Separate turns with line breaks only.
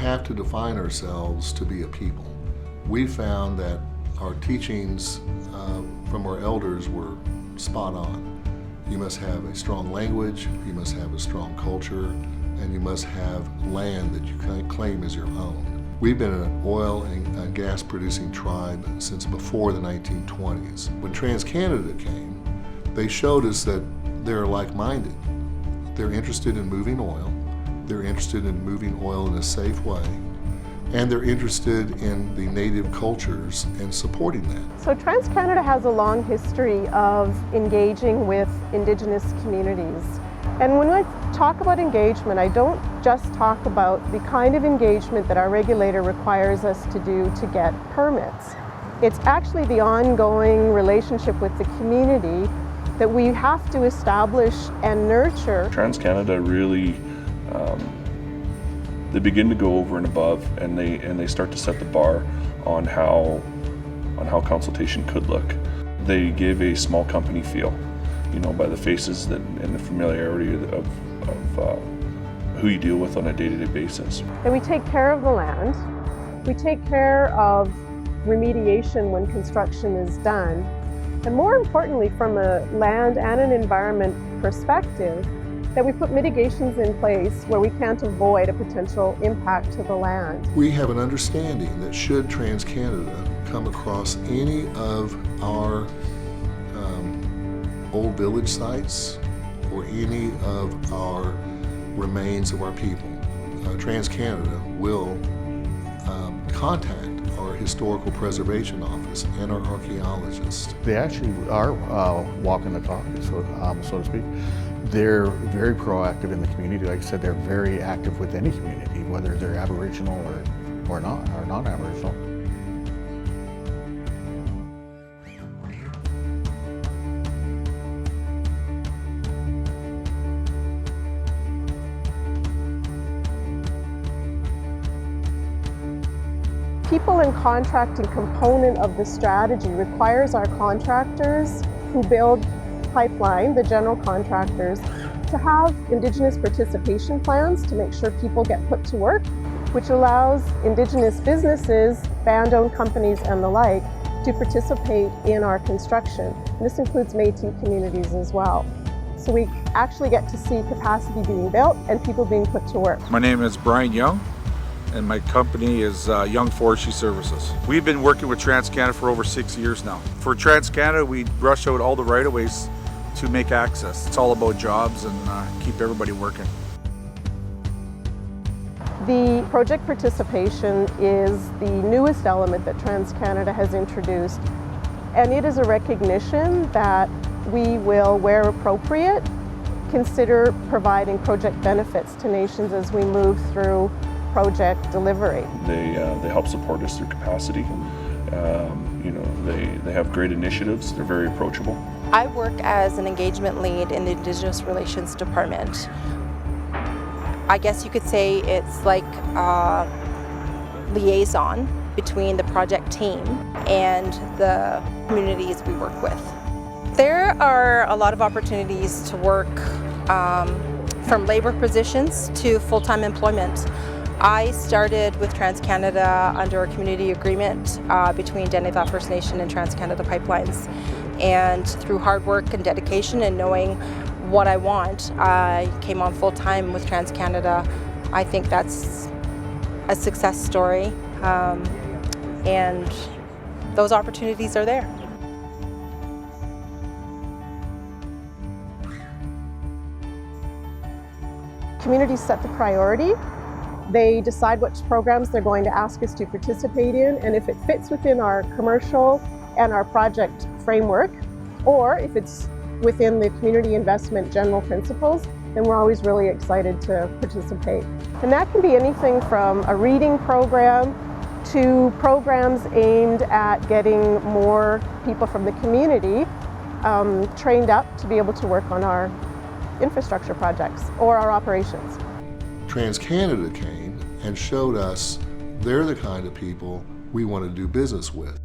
have to define ourselves to be a people. We found that our teachings from our elders were spot on. You must have a strong language, you must have a strong culture, and you must have land that you can claim as your own. We've been an oil and gas producing tribe since before the 1920s. When TransCanada came, they showed us that they're like-minded. They're interested in moving oil, they're interested in moving oil in a safe way, and they're interested in the native cultures and supporting that.
So TransCanada has a long history of engaging with Indigenous communities. And when I talk about engagement, I don't just talk about the kind of engagement that our regulator requires us to do to get permits. It's actually the ongoing relationship with the community that we have to establish and nurture.
TransCanada really they begin to go over and above, and they start to set the bar on how consultation could look. They give a small company feel, you know, by the faces and the familiarity of who you deal with on a day-to-day basis.
And we take care of the land. We take care of remediation when construction is done. And more importantly, from a land and an environment perspective, that we put mitigations in place where we can't avoid a potential impact to the land.
We have an understanding that should TransCanada come across any of our old village sites or any of our remains of our people, TransCanada will contact our Historical Preservation Office and our archaeologists.
They actually are walking the talk, so to speak. They're very proactive in the community. Like I said, they're very active with any community, whether they're Aboriginal or not, or non-Aboriginal.
People and contracting component of the strategy requires our contractors who build pipeline, the general contractors, to have Indigenous participation plans to make sure people get put to work, which allows Indigenous businesses, band-owned companies and the like, to participate in our construction. And this includes Métis communities as well. So we actually get to see capacity being built and people being put to work.
My name is Brian Young, and my company is Young Forestry Services. We've been working with TransCanada for over 6 years now. For TransCanada, we brush out all the right-of-ways to make access. It's all about jobs and keep everybody working.
The project participation is the newest element that TransCanada has introduced, and it is a recognition that we will, where appropriate, consider providing project benefits to nations as we move through project delivery.
They help support us through capacity. You know, they have great initiatives. They're very approachable.
I work as an engagement lead in the Indigenous Relations Department. I guess you could say it's like a liaison between the project team and the communities we work with. There are a lot of opportunities to work from labor positions to full-time employment. I started with TransCanada under a community agreement between Denethor First Nation and TransCanada Pipelines. And through hard work and dedication and knowing what I want, I came on full-time with TransCanada. I think that's a success story, and those opportunities are there.
Communities set the priority. They decide which programs they're going to ask us to participate in, and if it fits within our commercial and our project framework, or if it's within the community investment general principles, then we're always really excited to participate. And that can be anything from a reading program to programs aimed at getting more people from the community trained up to be able to work on our infrastructure projects or our operations.
TransCanada came and showed us they're the kind of people we want to do business with.